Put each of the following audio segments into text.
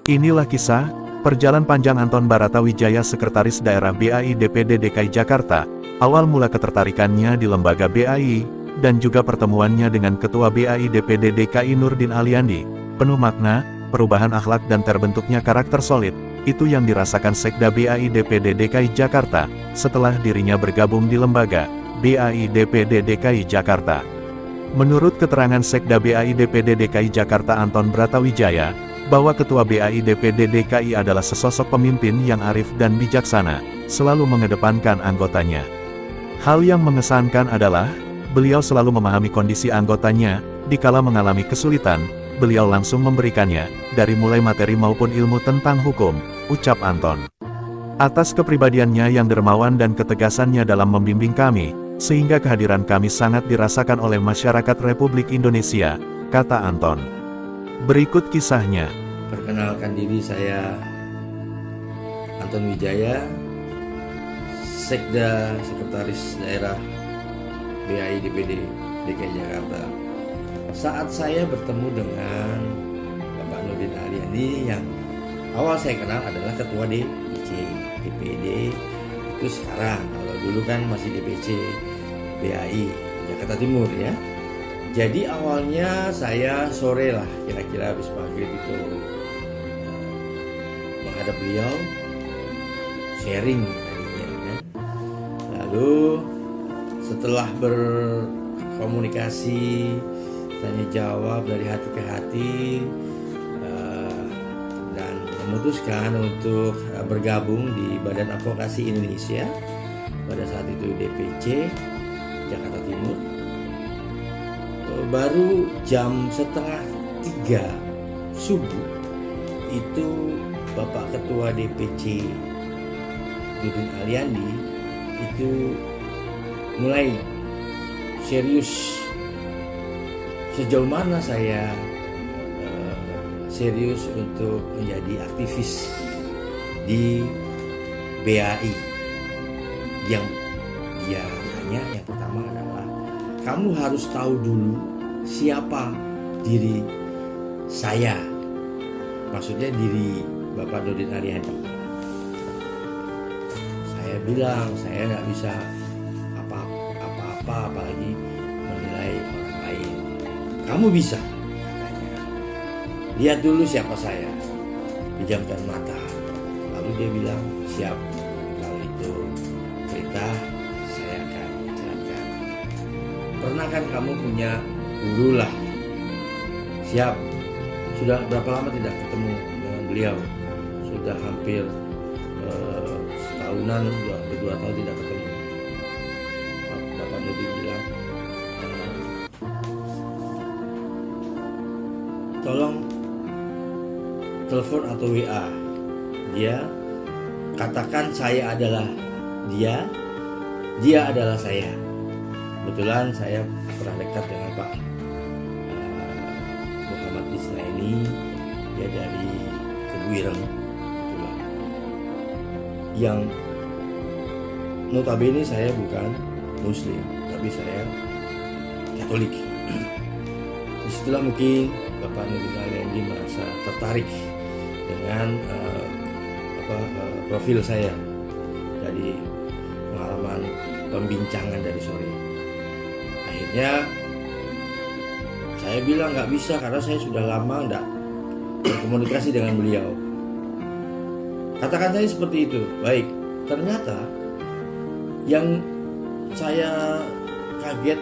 Inilah kisah perjalanan panjang Anton Baratawijaya, Sekretaris Daerah BAI DPD DKI Jakarta, awal mula ketertarikannya di lembaga BAI, dan juga pertemuannya dengan Ketua BAI DPD DKI Nurdin Aliandi. Penuh makna, perubahan akhlak dan terbentuknya karakter solid, itu yang dirasakan Sekda BAI DPD DKI Jakarta, setelah dirinya bergabung di lembaga BAI DPD DKI Jakarta. Menurut keterangan Sekda BAI DPD DKI Jakarta Anton Baratawijaya, bahwa Ketua BAI DPD DKI adalah sesosok pemimpin yang arif dan bijaksana, selalu mengedepankan anggotanya. Hal yang mengesankan adalah, beliau selalu memahami kondisi anggotanya, dikala mengalami kesulitan, beliau langsung memberikannya, dari mulai materi maupun ilmu tentang hukum, ucap Anton. Atas kepribadiannya yang dermawan dan ketegasannya dalam membimbing kami, sehingga kehadiran kami sangat dirasakan oleh masyarakat Republik Indonesia, kata Anton. Berikut kisahnya. Perkenalkan diri, saya Anton Wijaya, Sekda Sekretaris Daerah BAI DPD DKI Jakarta. Saat saya bertemu dengan Bapak Nurdin Aliandi, yang awal saya kenal adalah Ketua DPD itu sekarang, kalau dulu kan masih DPC BAI Jakarta Timur ya. Jadi awalnya saya sore lah, kira-kira habis maghrib itu menghadap beliau, sharing tadinya kan. Lalu setelah berkomunikasi, tanya jawab dari hati ke hati, dan memutuskan untuk bergabung di Badan Advokasi Indonesia, pada saat itu DPC Jakarta Timur. Baru jam 2:30 subuh itu Bapak Ketua DPC Nurdin Aliandi itu mulai serius sejauh mana saya serius untuk menjadi aktivis di BAI. Yang dia tanya yang pertama adalah, kamu harus tahu dulu siapa diri saya, maksudnya diri Bapak Nurdin Aliandi. Saya bilang saya nggak bisa apa-apa, apalagi menilai orang lain. Kamu bisa, katanya. Lihat dulu siapa saya, pejamkan mata. Lalu dia bilang, siap, kalau itu perintah saya akan jalankan. Pernah kan kamu punya guru lah? Siap. Sudah berapa lama tidak ketemu dengan beliau? Sudah hampir setahunan, 2 tahun tidak ketemu. Bapak Nurdin bilang, tolong telepon atau WA dia, katakan saya adalah dia adalah saya. Kebetulan saya pernah dekat dengan Pak Muhammad Isnaini, dia dari Tebuireng, kebetulan. Yang notabene saya bukan Muslim, tapi saya Katolik. Disitulah mungkin Bapak Nurdin Aliandi merasa tertarik dengan profil saya dari pengalaman pembincangan dari sore. Akhirnya saya bilang nggak bisa, karena saya sudah lama nggak berkomunikasi dengan beliau. Katakan saya seperti itu. Baik, ternyata yang saya kaget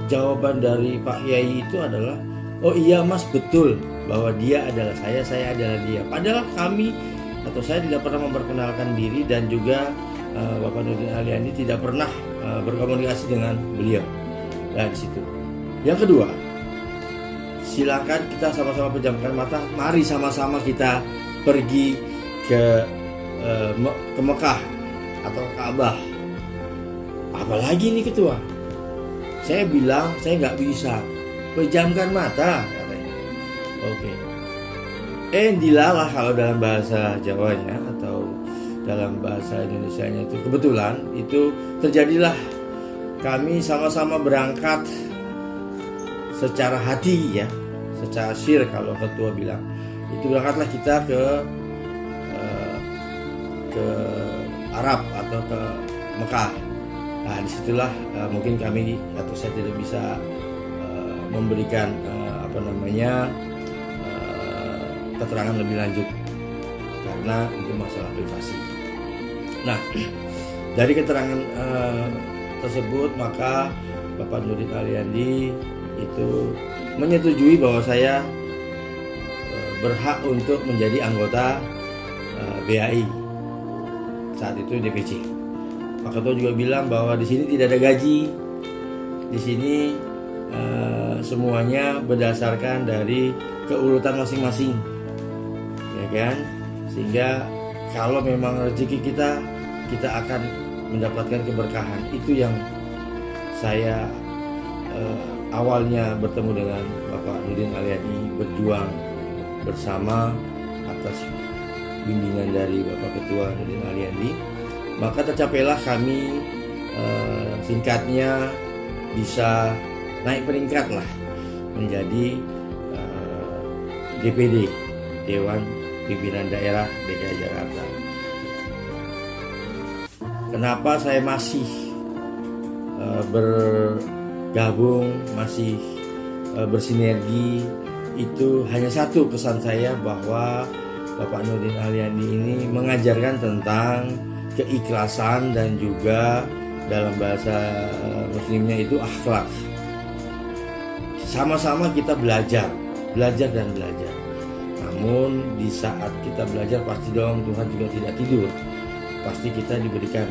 jawaban dari Pak Yai itu adalah, oh iya mas, betul bahwa dia adalah saya adalah dia. Padahal kami atau saya tidak pernah memperkenalkan diri, dan juga Bapak Nurdin Aliandi tidak pernah berkomunikasi dengan beliau. Nah, di situ. Yang kedua, silakan kita sama-sama pejamkan mata. Mari sama-sama kita pergi ke Mekah atau Ka'bah. Apalagi nih ketua? Saya bilang saya nggak bisa. Pejamkan mata, katanya. Oke. Dilalah kalau dalam bahasa Jawanya atau dalam bahasa Indonesianya itu, kebetulan itu terjadilah. Kami sama-sama berangkat secara hati ya, secara syir kalau ketua bilang. itu berangkatlah kita ke Arab atau ke Mekah. Nah, disitulah mungkin kami atau saya tidak bisa memberikan keterangan lebih lanjut karena itu masalah privasi. Nah, dari keterangan tersebut maka Bapak Nurdin Aliandi itu menyetujui bahwa saya berhak untuk menjadi anggota BAI, saat itu DPC. Pak Ketua juga bilang bahwa di sini tidak ada gaji, di sini semuanya berdasarkan dari keurutan masing-masing, ya kan? Sehingga kalau memang rezeki kita akan mendapatkan keberkahan. Itu yang saya awalnya bertemu dengan Bapak Nurdin Aliandi berjuang bersama atas bimbingan dari Bapak Ketua Nurdin Aliandi, maka tercapailah kami singkatnya bisa naik peringkat lah menjadi DPD, Dewan Pimpinan Daerah DKI Jakarta. Kenapa saya masih bergabung, masih bersinergi? Itu hanya satu kesan saya, bahwa Bapak Nurdin Aliandi ini mengajarkan tentang keikhlasan dan juga dalam bahasa muslimnya itu akhlak. Sama-sama kita belajar dan belajar. Namun di saat kita belajar pasti dong Tuhan juga tidak tidur. Pasti kita diberikan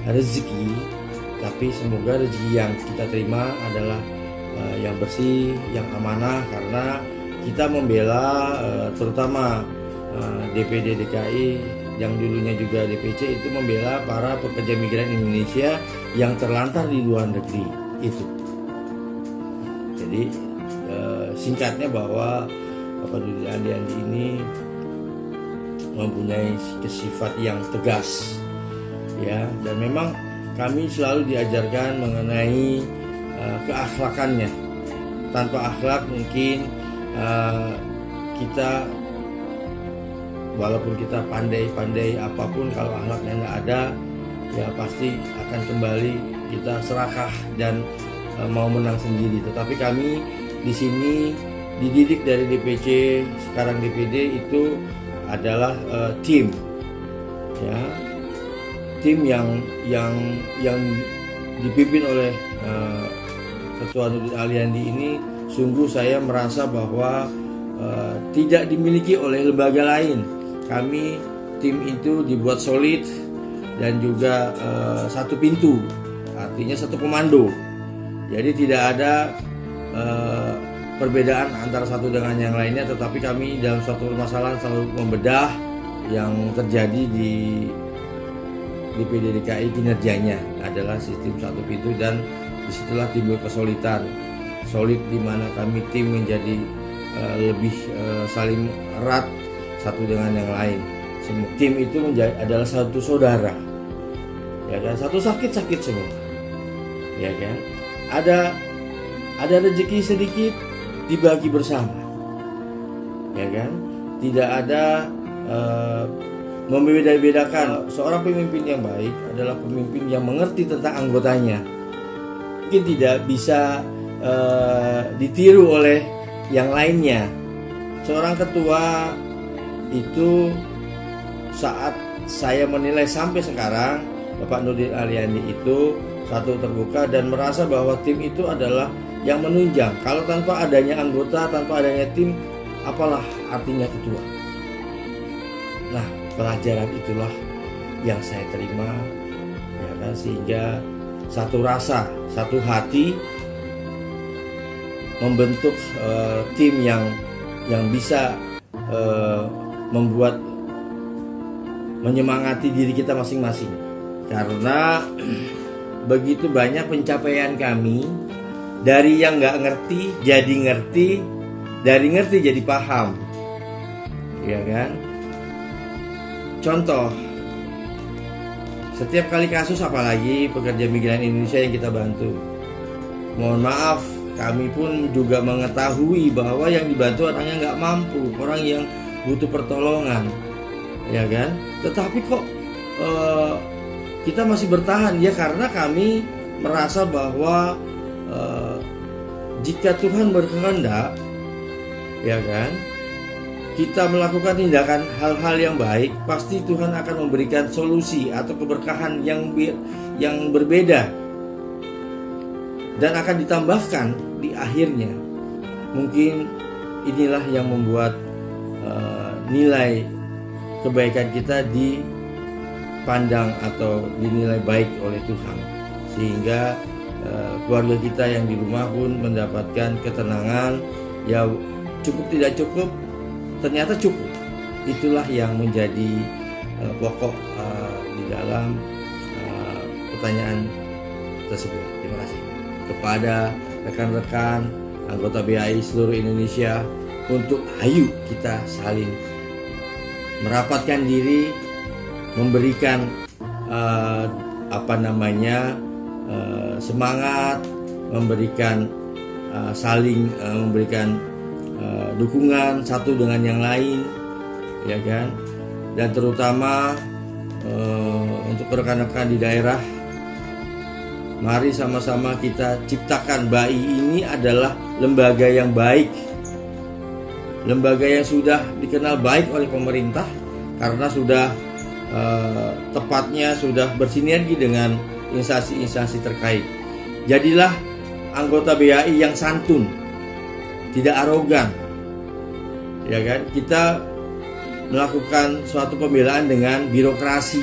rezeki, tapi semoga rezeki yang kita terima adalah yang bersih, yang amanah, karena kita membela terutama DPD DKI yang dulunya juga DPC, itu membela para pekerja migran Indonesia yang terlantar di luar negeri itu. Jadi singkatnya bahwa Bapak Nurdin Aliandi ini mempunyai sifat yang tegas, ya, dan memang kami selalu diajarkan mengenai keakhlakannya. Tanpa akhlak mungkin kita walaupun kita pandai apapun, kalau akhlaknya nggak ada, ya pasti akan kembali kita serakah dan mau menang sendiri. Tetapi kami di sini dididik dari DPC, sekarang DPD, itu adalah tim, ya, tim yang dipimpin oleh Ketua Nurdin Aliandi ini. Sungguh saya merasa bahwa tidak dimiliki oleh lembaga lain. Kami tim itu dibuat solid dan juga satu pintu, artinya satu komando. Jadi tidak ada perbedaan antara satu dengan yang lainnya, tetapi kami dalam suatu permasalahan selalu membedah yang terjadi di DPD DKI. Kinerjanya adalah sistem satu pintu, dan disitulah timbul kesulitan. Solid di mana kami tim menjadi lebih saling erat satu dengan yang lain. Semua tim itu adalah satu saudara, ya kan? Satu sakit semua, ya kan? Ada rezeki sedikit dibagi bersama, ya kan? Tidak ada membeda-bedakan. Seorang pemimpin yang baik adalah pemimpin yang mengerti tentang anggotanya. Mungkin tidak bisa ditiru oleh yang lainnya. Seorang ketua itu, saat saya menilai sampai sekarang, Bapak Nurdin Aliandi itu satu, terbuka dan merasa bahwa tim itu adalah yang menunjang. Kalau tanpa adanya anggota, tanpa adanya tim, apalah artinya ketua? Nah, pelajaran itulah yang saya terima, ya kan, sehingga satu rasa, satu hati membentuk tim yang bisa membuat menyemangati diri kita masing-masing. Karena begitu banyak pencapaian kami, dari yang nggak ngerti jadi ngerti, dari ngerti jadi paham, ya kan? Contoh, setiap kali kasus, apalagi pekerja migran Indonesia yang kita bantu, mohon maaf, kami pun juga mengetahui bahwa yang dibantu orangnya nggak mampu, orang yang butuh pertolongan, ya kan? Tetapi kok kita masih bertahan, ya karena kami merasa bahwa jika Tuhan berkehendak, ya kan, kita melakukan tindakan hal-hal yang baik, pasti Tuhan akan memberikan solusi atau keberkahan yang berbeda dan akan ditambahkan di akhirnya. Mungkin inilah yang membuat nilai kebaikan kita dipandang atau dinilai baik oleh Tuhan, sehingga keluarga kita yang di rumah pun mendapatkan ketenangan. Ya cukup tidak cukup, ternyata cukup. Itulah yang menjadi pokok di dalam pertanyaan tersebut. Terima kasih kepada rekan-rekan anggota BAI seluruh Indonesia, untuk ayo kita saling merapatkan diri, memberikan semangat, memberikan saling memberikan dukungan satu dengan yang lain, ya kan? Dan terutama untuk rekan-rekan di daerah, mari sama-sama kita ciptakan BAI ini adalah lembaga yang baik, lembaga yang sudah dikenal baik oleh pemerintah karena sudah tepatnya sudah bersinergi dengan instansi-instansi terkait. Jadilah anggota BAI yang santun, tidak arogan, ya kan? Kita melakukan suatu pembelaan dengan birokrasi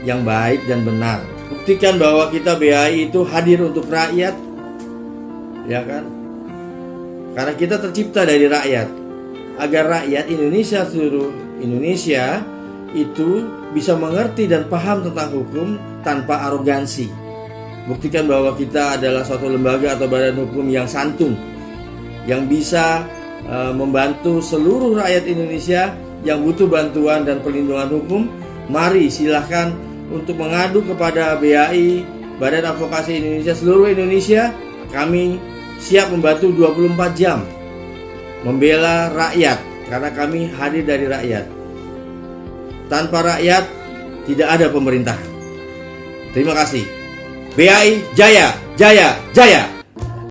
yang baik dan benar. Buktikan bahwa kita BAI itu hadir untuk rakyat, ya kan? Karena kita tercipta dari rakyat, agar rakyat Indonesia, seluruh Indonesia itu bisa mengerti dan paham tentang hukum tanpa arogansi. Buktikan bahwa kita adalah suatu lembaga atau badan hukum yang santun, yang bisa membantu seluruh rakyat Indonesia yang butuh bantuan dan perlindungan hukum. Mari silahkan untuk mengadu kepada BAI, Badan Advokasi Indonesia seluruh Indonesia. Kami siap membantu 24 jam membela rakyat, karena kami hadir dari rakyat. Tanpa rakyat tidak ada pemerintahan. Terima kasih. BAI Jaya, Jaya, Jaya.